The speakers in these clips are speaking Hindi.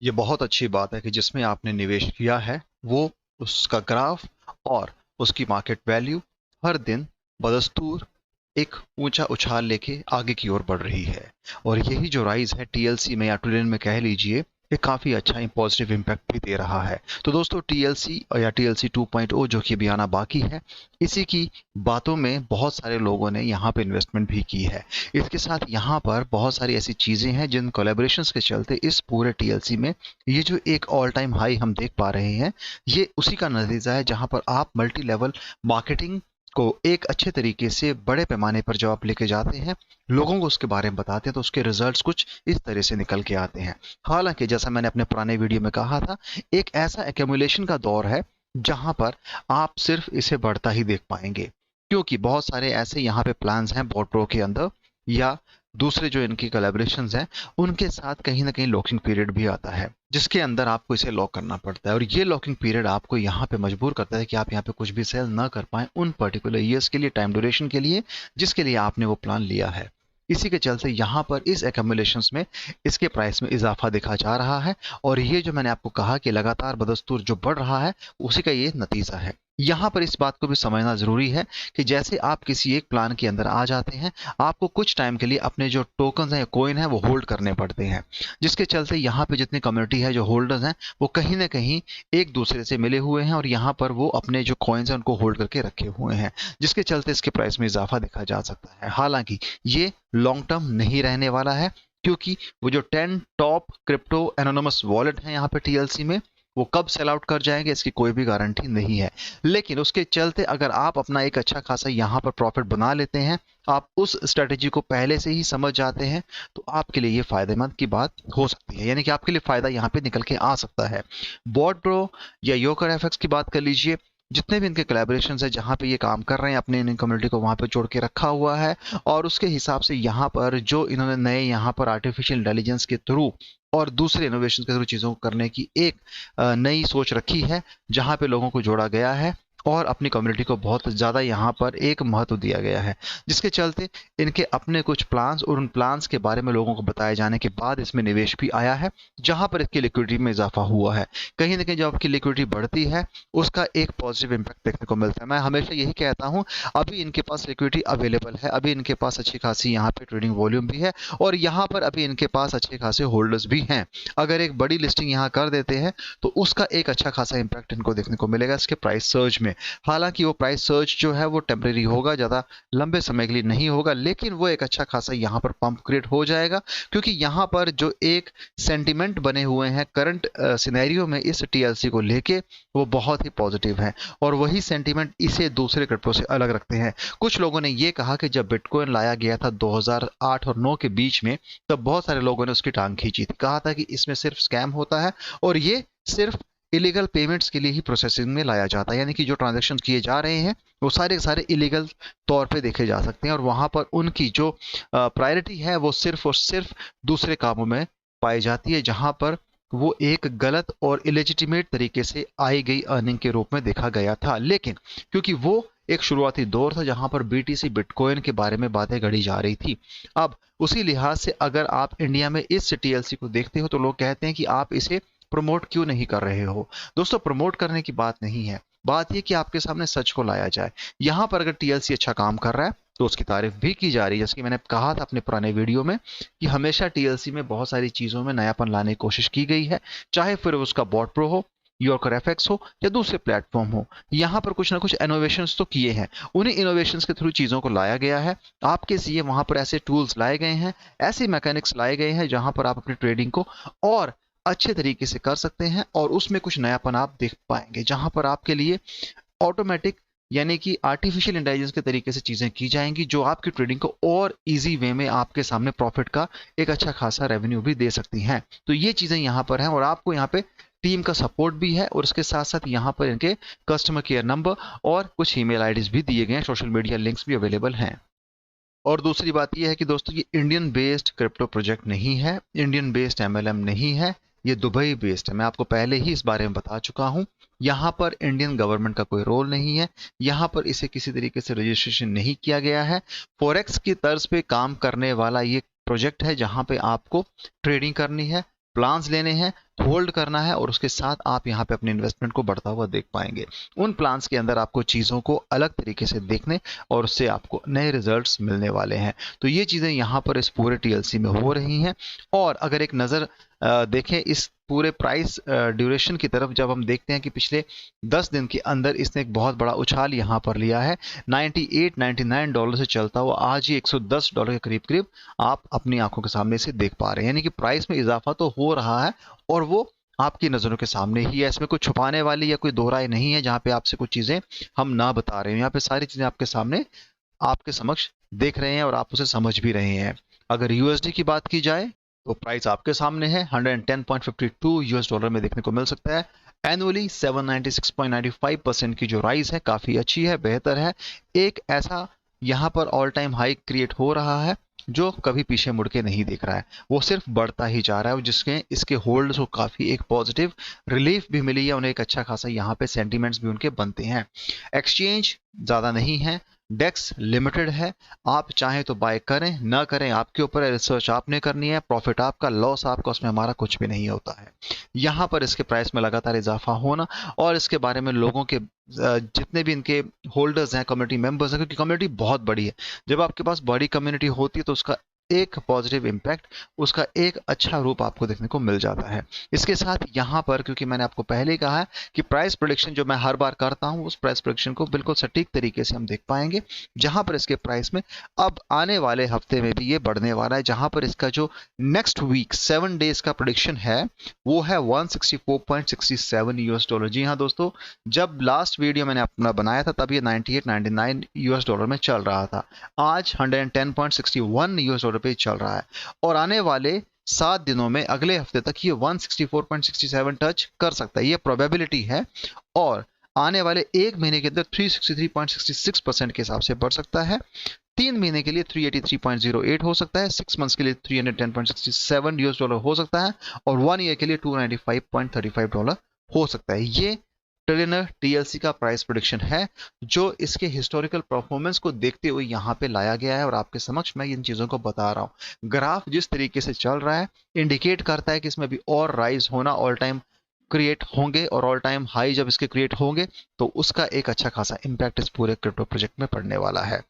ये बहुत अच्छी बात है कि जिसमें आपने निवेश किया है वो उसका ग्राफ और उसकी मार्केट वैल्यू हर दिन बदस्तूर एक ऊंचा उछाल लेके आगे की ओर बढ़ रही है। और यही जो राइज है टीएलसी में या ट्रिलियन में कह लीजिए, ये काफी अच्छा पॉजिटिव इम्पैक्ट भी दे रहा है। तो दोस्तों टीएलसी या टीएलसी 2.0 जो कि अभी आना बाकी है, इसी की बातों में बहुत सारे लोगों ने यहाँ पे इन्वेस्टमेंट भी की है। इसके साथ यहाँ पर बहुत सारी ऐसी चीजें हैं जिन कोलेबोरेशंस के चलते इस पूरे टीएलसी में ये जो एक ऑल टाइम हाई हम देख पा रहे हैं, ये उसी का नतीजा है जहां पर आप मल्टी लेवल मार्केटिंग को एक अच्छे तरीके से बड़े पैमाने पर जब आप लेके जाते हैं, लोगों को उसके बारे में बताते हैं, तो उसके रिजल्ट्स कुछ इस तरह से निकल के आते हैं। हालांकि जैसा मैंने अपने पुराने वीडियो में कहा था, एक ऐसा एक्यूमुलेशन का दौर है जहां पर आप सिर्फ इसे बढ़ता ही देख पाएंगे, क्योंकि बहुत सारे ऐसे यहाँ पे प्लान्स हैं बॉट प्रो के अंदर या दूसरे जो इनकी कोलैबोरेशंस हैं, उनके साथ कहीं ना कहीं लॉकिंग पीरियड भी आता है जिसके अंदर आपको इसे लॉक करना पड़ता है। और ये लॉकिंग पीरियड आपको यहाँ पे मजबूर करता है कि आप यहाँ पे कुछ भी सेल ना कर पाए उन पर्टिकुलर ईयर्स के लिए, टाइम ड्यूरेशन के लिए जिसके लिए आपने वो प्लान लिया है। इसी के चलते यहाँ पर इस एक्यूमुलेशंस में इसके प्राइस में इजाफा दिखा जा रहा है। और ये जो मैंने आपको कहा कि लगातार बदस्तूर जो बढ़ रहा है, उसी का ये नतीजा है। यहाँ पर इस बात को भी समझना जरूरी है कि जैसे आप किसी एक प्लान के अंदर आ जाते हैं, आपको कुछ टाइम के लिए अपने जो टोकन हैं या कॉइन है वो होल्ड करने पड़ते हैं, जिसके चलते यहाँ पे जितनी कम्युनिटी है, जो होल्डर्स हैं, वो कहीं ना कहीं एक दूसरे से मिले हुए हैं और यहाँ पर वो अपने जो कॉइन्स हैं उनको होल्ड करके रखे हुए हैं, जिसके चलते इसके प्राइस में इजाफा देखा जा सकता है। हालांकि ये लॉन्ग टर्म नहीं रहने वाला है, क्योंकि वो जो 10 टॉप क्रिप्टो एनोनिमस वॉलेट हैं यहाँ पे टीएलसी में, वो कब सेल आउट कर जाएंगे इसकी कोई भी गारंटी नहीं है। लेकिन उसके चलते अगर आप अपना एक अच्छा खासा यहाँ पर प्रॉफिट बना लेते हैं, आप उस स्ट्रेटेजी को पहले से ही समझ जाते हैं, तो आपके लिए ये फायदेमंद की बात हो सकती है, यानी कि आपके लिए फायदा यहाँ पे निकल के आ सकता है। बॉट प्रो या योकर एफएक्स की बात कर लीजिए, जितने भी इनके कोलैबोरेशन है जहां पे ये काम कर रहे हैं, अपने इन कम्युनिटी को वहां पे जोड़ के रखा हुआ है। और उसके हिसाब से यहाँ पर जो इन्होंने नए यहाँ पर आर्टिफिशियल इंटेलिजेंस के थ्रू और दूसरे इनोवेशन के थ्रू चीज़ों को करने की एक नई सोच रखी है, जहां पे लोगों को जोड़ा गया है और अपनी कम्युनिटी को बहुत ज़्यादा यहाँ पर एक महत्व दिया गया है, जिसके चलते इनके अपने कुछ प्लान्स और उन प्लान्स के बारे में लोगों को बताए जाने के बाद इसमें निवेश भी आया है, जहां पर इसकी लिक्विडिटी में इजाफा हुआ है। कहीं ना कहीं जब आपकी लिक्विडिटी बढ़ती है, उसका एक पॉजिटिव इम्पैक्ट देखने को मिलता है। मैं हमेशा यही कहता हूँ, अभी इनके पास लिक्विडिटी अवेलेबल है, अभी इनके पास अच्छी खासी यहाँ पे ट्रेडिंग वॉल्यूम भी है और यहाँ पर अभी इनके पास अच्छे खासे होल्डर्स भी हैं। अगर एक बड़ी लिस्टिंग यहाँ कर देते हैं तो उसका एक अच्छा खासा इम्पैक्ट इनको देखने को मिलेगा इसके प्राइस सर्ज में। हालांकि वो प्राइस सर्च जो है वो टेम्परेरी होगा, ज़्यादा लंबे समय के लिए नहीं होगा, लेकिन वो एक अच्छा खासा यहाँ पर पंप क्रिएट हो जाएगा, क्योंकि यहाँ पर जो एक सेंटिमेंट बने हुए हैं करंट सिनेरियो में इस टीएलसी को लेके, वो बहुत ही पॉजिटिव है। और वही सेंटिमेंट इसे दूसरे क्रिप्टो से अलग रखते हैं। कुछ लोगों ने ये कहा कि जब बिटकॉइन लाया गया था 2008 और 9 के बीच में, तब बहुत सारे लोगों ने उसकी टांग खींची थी, कहा था कि इसमें सिर्फ स्कैम होता है और ये सिर्फ इलीगल पेमेंट्स के लिए ही प्रोसेसिंग में लाया जाता है, यानी कि जो ट्रांजैक्शन किए जा रहे हैं वो सारे के सारे इलीगल तौर पे देखे जा सकते हैं और वहां पर उनकी जो प्रायोरिटी है वो सिर्फ और सिर्फ दूसरे कामों में पाई जाती है, जहां पर वो एक गलत और इलेजिटिमेट तरीके से आई गई अर्निंग के रूप में देखा गया था। लेकिन क्योंकि वो एक शुरुआती दौर था जहां पर बीटीसी बिटकॉइन के बारे में बातें गढ़ी जा रही थी, अब उसी लिहाज से अगर आप इंडिया में इस टीएलसी को देखते हो तो लोग कहते हैं कि आप इसे प्रमोट क्यों नहीं कर रहे हो। दोस्तों, प्रमोट करने की बात नहीं है, बात यह कि आपके सामने सच को लाया जाए। यहां पर अगर टीएलसी अच्छा काम कर रहा है तो उसकी तारीफ भी की जा रही है, जैसे कि मैंने कहा था अपने पुराने वीडियो में कि हमेशा टीएलसी में बहुत सारी चीजों में नयापन लाने की कोशिश की गई है, चाहे फिर उसका बॉट प्रो हो, योरकर एफएक्स हो या दूसरे प्लेटफॉर्म हो। यहाँ पर कुछ ना कुछ इनोवेशंस तो किए हैं, उन्हीं इनोवेशंस के थ्रू चीज़ों को लाया गया है। आपके लिए वहाँ पर ऐसे टूल्स लाए गए हैं, ऐसे मैकेनिक्स लाए गए हैं जहाँ पर आप अपनी ट्रेडिंग को और अच्छे तरीके से कर सकते हैं और उसमें कुछ नयापन आप देख पाएंगे, जहाँ पर आपके लिए ऑटोमेटिक यानी कि आर्टिफिशियल इंटेलिजेंस के तरीके से चीज़ें की जाएंगी, जो आपकी ट्रेडिंग को और इजी वे में आपके सामने प्रॉफिट का एक अच्छा खासा रेवेन्यू भी दे सकती हैं। तो ये चीज़ें यहाँ पर हैं और आपको यहाँ पे टीम का सपोर्ट भी है और उसके साथ साथ यहाँ पर इनके कस्टमर केयर नंबर और कुछ ईमेल आईडीज भी दिए गए हैं, सोशल मीडिया लिंक्स भी अवेलेबल हैं। और दूसरी बात यह है कि दोस्तों, ये इंडियन बेस्ड क्रिप्टो प्रोजेक्ट नहीं है, इंडियन बेस्ड एमएलएम नहीं है, ये दुबई बेस्ड है। मैं आपको पहले ही इस बारे में बता चुका हूं। यहाँ पर इंडियन गवर्नमेंट का कोई रोल नहीं है, यहाँ पर इसे किसी तरीके से रजिस्ट्रेशन नहीं किया गया है। फॉरेक्स की तर्ज पे काम करने वाला ये प्रोजेक्ट है जहाँ पे आपको ट्रेडिंग करनी है, प्लान्स लेने हैं, होल्ड करना है और उसके साथ आप यहाँ पे अपने इन्वेस्टमेंट को बढ़ता हुआ देख पाएंगे। उन प्लान्स के अंदर आपको चीज़ों को अलग तरीके से देखने और उससे आपको नए रिजल्ट्स मिलने वाले हैं। तो ये चीज़ें यहाँ पर इस पूरे टीएलसी में हो रही हैं। और अगर एक नज़र देखें इस पूरे प्राइस ड्यूरेशन की तरफ, जब हम देखते हैं कि पिछले 10 दिन के अंदर इसने एक बहुत बड़ा उछाल यहाँ पर लिया है। 98-99 डॉलर से चलता हुआ आज ही $110 के करीब करीब आप अपनी आंखों के सामने से देख पा रहे हैं। यानी कि प्राइस में इजाफा तो हो रहा है और वो आपकी नज़रों के सामने ही है। इसमें कुछ छुपाने वाली या कोई दो राय नहीं है जहाँ पे आपसे कुछ चीज़ें हम ना बता रहे हैं। यहाँ पे सारी चीज़ें आपके सामने, आपके समक्ष देख रहे हैं और आप उसे समझ भी रहे हैं। अगर यूएसडी की बात की जाए तो प्राइस आपके सामने है, $110.52 में देखने को मिल सकता है। एनुअली 796.95% की जो राइज है काफ़ी अच्छी है, बेहतर है। एक ऐसा यहाँ पर ऑल टाइम हाई क्रिएट हो रहा है जो कभी पीछे मुड़ के नहीं देख रहा है, वो सिर्फ बढ़ता ही जा रहा है, जिसके इसके होल्ड्स को काफ़ी एक पॉजिटिव रिलीफ भी मिली है। उन्हें एक अच्छा खासा यहाँ पे सेंटीमेंट्स भी उनके बनते हैं। एक्सचेंज ज़्यादा नहीं है, डेक्स लिमिटेड है। आप चाहें तो बाय करें, ना करें आपके ऊपर है। रिसर्च आपने करनी है, प्रॉफिट आपका, लॉस आपका, उसमें हमारा कुछ भी नहीं होता है। यहाँ पर इसके प्राइस में लगातार इजाफा होना और इसके बारे में लोगों के जितने भी इनके होल्डर्स हैं, कम्युनिटी मेंबर्स हैं, क्योंकि कम्युनिटी बहुत बड़ी है। जब आपके पास बड़ी कम्युनिटी होती है तो उसका एक पॉजिटिव इम्पैक्ट, उसका एक अच्छा रूप आपको देखने को मिल जाता है। इसके साथ यहाँ पर, क्योंकि मैंने आपको पहले ही कहा है कि प्राइस प्रेडिक्शन जो मैं हर बार करता हूँ, उस प्राइस प्रेडिक्शन को बिल्कुल सटीक तरीके से हम देख पाएंगे, जहां पर इसके प्राइस में अब आने वाले हफ्ते में भी ये बढ़ने वाला है। जहां पर इसका जो नेक्स्ट वीक 7 डेज का प्रेडिक्शन है वो है $164.67। जी हाँ दोस्तों, जब लास्ट वीडियो मैंने अपना बनाया था तब ये $98-99 में चल रहा था। आज $110.61 पे चल रहा है और आने वाले 7 दिनों में, अगले हफ्ते तक ये 164.67 टच कर सकता है, ये प्रोबेबिलिटी है। और आने वाले एक महीने के अंदर 363.66% के हिसाब से बढ़ सकता है। 3 महीने के लिए 383.08 हो सकता है, 6 मंथ्स के लिए $310.67 हो सकता है और 1 ईयर के लिए $295.35 हो सकता है। ये ट्रिलियनर टीएलसी का प्राइस प्रेडिक्शन है जो इसके हिस्टोरिकल परफॉर्मेंस को देखते हुए यहाँ पे लाया गया है और आपके समक्ष मैं इन चीज़ों को बता रहा हूँ। ग्राफ जिस तरीके से चल रहा है इंडिकेट करता है कि इसमें भी और राइज होना, ऑल टाइम क्रिएट होंगे और ऑल टाइम हाई जब इसके क्रिएट होंगे तो उसका एक अच्छा खासा इंपैक्ट इस पूरे क्रिप्टो प्रोजेक्ट में पड़ने वाला है।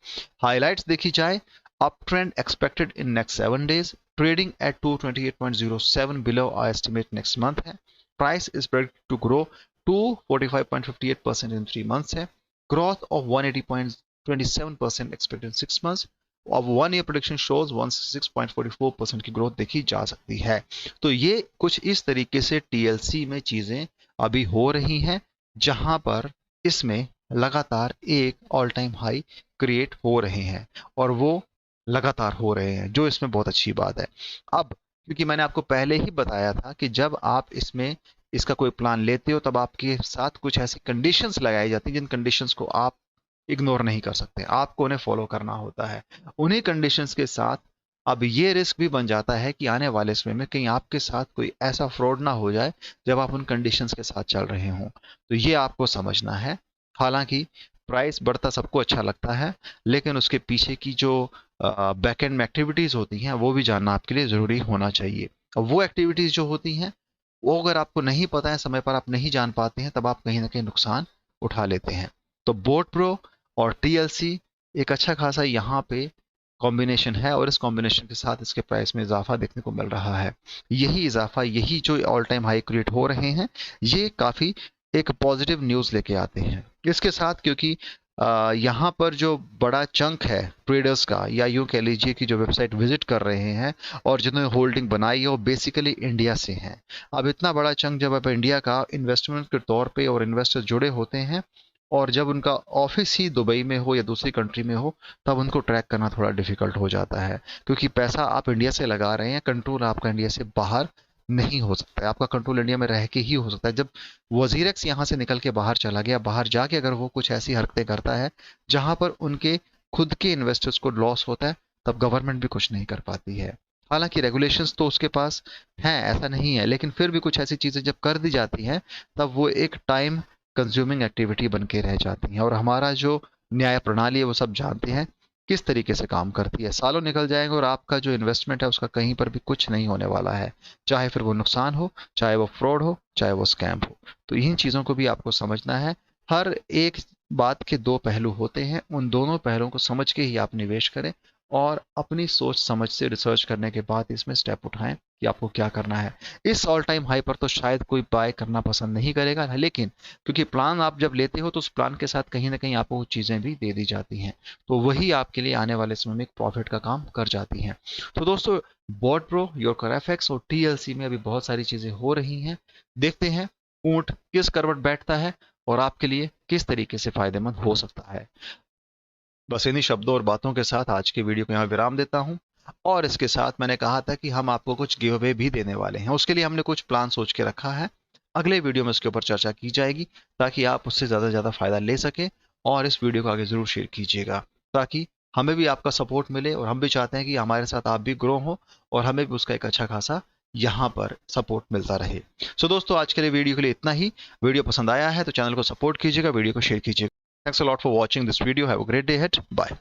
हाइलाइट्स देखी जाए, up trend expected in next 7 days, trading at 228.07 below our estimate next month है। Price is predicted to grow to 45.58% in 3 months है। Growth of 180.27% expected in 6 months। अब 1 ईयर प्रेडिक्शन शोज 166.44% की ग्रोथ देखी जा सकती है। तो ये कुछ इस तरीके से टीएलसी में चीजें अभी हो रही हैं जहां पर इसमें लगातार एक ऑल टाइम हाई क्रिएट हो रहे हैं और वो लगातार हो रहे हैं, जो इसमें बहुत अच्छी बात है। अब क्योंकि मैंने आपको पहले ही बताया था कि जब आप इसमें इसका कोई प्लान लेते हो तब आपके साथ कुछ ऐसी कंडीशंस लगाई जाती हैं जिन कंडीशंस को आप इग्नोर नहीं कर सकते, आपको उन्हें फॉलो करना होता है। उन्हीं कंडीशंस के साथ अब ये रिस्क भी बन जाता है कि आने वाले समय में कहीं आपके साथ कोई ऐसा फ्रॉड ना हो जाए जब आप उन कंडीशंस के साथ चल रहे हों। तो ये आपको समझना है। हालांकि प्राइस बढ़ता सबको अच्छा लगता है, लेकिन उसके पीछे की जो बैक एंड में एक्टिविटीज होती हैं वो भी जानना आपके लिए ज़रूरी होना चाहिए। अब वो एक्टिविटीज जो होती हैं वो अगर आपको नहीं पता है, समय पर आप नहीं जान पाते हैं, तब आप कहीं ना कहीं नुकसान उठा लेते हैं। तो बोट प्रो और टीएलसी एक अच्छा खासा यहाँ पे कॉम्बिनेशन है और इस कॉम्बिनेशन के साथ इसके प्राइस में इजाफा देखने को मिल रहा है। यही इजाफा, यही जो ऑल टाइम हाई क्रिएट हो रहे हैं, ये काफ़ी एक पॉजिटिव न्यूज़ लेके आते हैं। इसके साथ क्योंकि यहाँ पर जो बड़ा चंक है ट्रेडर्स का, या यूँ कह लीजिए कि जो वेबसाइट विजिट कर रहे हैं और जिन्होंने होल्डिंग बनाई है वो बेसिकली इंडिया से हैं। अब इतना बड़ा चंक जब आप इंडिया का इन्वेस्टमेंट के तौर पे और इन्वेस्टर जुड़े होते हैं और जब उनका ऑफिस ही दुबई में हो या दूसरी कंट्री में हो, तब उनको ट्रैक करना थोड़ा डिफिकल्ट हो जाता है, क्योंकि पैसा आप इंडिया से लगा रहे हैं, कंट्रोल आपका इंडिया से बाहर नहीं हो सकता है। आपका कंट्रोल इंडिया में रह के ही हो सकता है। जब वजीरेक्स यहाँ से निकल के बाहर चला गया, बाहर जाके अगर वो कुछ ऐसी हरकतें करता है जहां पर उनके खुद के इन्वेस्टर्स को लॉस होता है, तब गवर्नमेंट भी कुछ नहीं कर पाती है। हालांकि रेगुलेशंस तो उसके पास हैं, ऐसा नहीं है, लेकिन फिर भी कुछ ऐसी चीज़ें जब कर दी जाती हैं तब वो एक टाइम कंज्यूमिंग एक्टिविटी बन के रह जाती हैं। और हमारा जो न्याय प्रणाली है वो सब जानते हैं किस तरीके से काम करती है। सालों निकल जाएंगे और आपका जो इन्वेस्टमेंट है उसका कहीं पर भी कुछ नहीं होने वाला है, चाहे फिर वो नुकसान हो, चाहे वो फ्रॉड हो, चाहे वो स्कैम हो। तो इन चीज़ों को भी आपको समझना है। हर एक बात के दो पहलू होते हैं, उन दोनों पहलुओं को समझ के ही आप निवेश करें और अपनी सोच समझ से रिसर्च करने के बाद इसमें स्टेप उठाएं कि आपको क्या करना है। इस ऑल टाइम हाई पर तो शायद कोई बाय करना पसंद नहीं करेगा, लेकिन क्योंकि प्लान आप जब लेते हो तो उस प्लान के साथ कहीं ना कहीं आपको वो चीज़ें भी दे दी जाती हैं, तो वही आपके लिए आने वाले समय में एक प्रॉफिट का काम कर जाती हैं। तो दोस्तों, बॉट प्रो, योर करैफेक्स और टीएलसी में अभी बहुत सारी चीज़ें हो रही हैं। देखते हैं ऊंट किस करवट बैठता है और आपके लिए किस तरीके से फायदेमंद हो सकता है। बस इन्हीं शब्दों और बातों के साथ आज की वीडियो को यहाँ विराम देता हूँ। और इसके साथ मैंने कहा था कि हम आपको कुछ गिव अवे भी देने वाले हैं, उसके लिए हमने कुछ प्लान सोच के रखा है। अगले वीडियो में उसके ऊपर चर्चा की जाएगी ताकि आप उससे ज़्यादा से ज़्यादा फायदा ले सके। और इस वीडियो को आगे ज़रूर शेयर कीजिएगा ताकि हमें भी आपका सपोर्ट मिले, और हम भी चाहते हैं कि हमारे साथ आप भी ग्रो हो और हमें भी उसका एक अच्छा खासा यहाँ पर सपोर्ट मिलता रहे। सो दोस्तों, आज के लिए वीडियो के लिए इतना ही। वीडियो पसंद आया है तो चैनल को सपोर्ट कीजिएगा, वीडियो को शेयर कीजिएगा। Thanks a lot for watching this video. Have a great day ahead. Bye.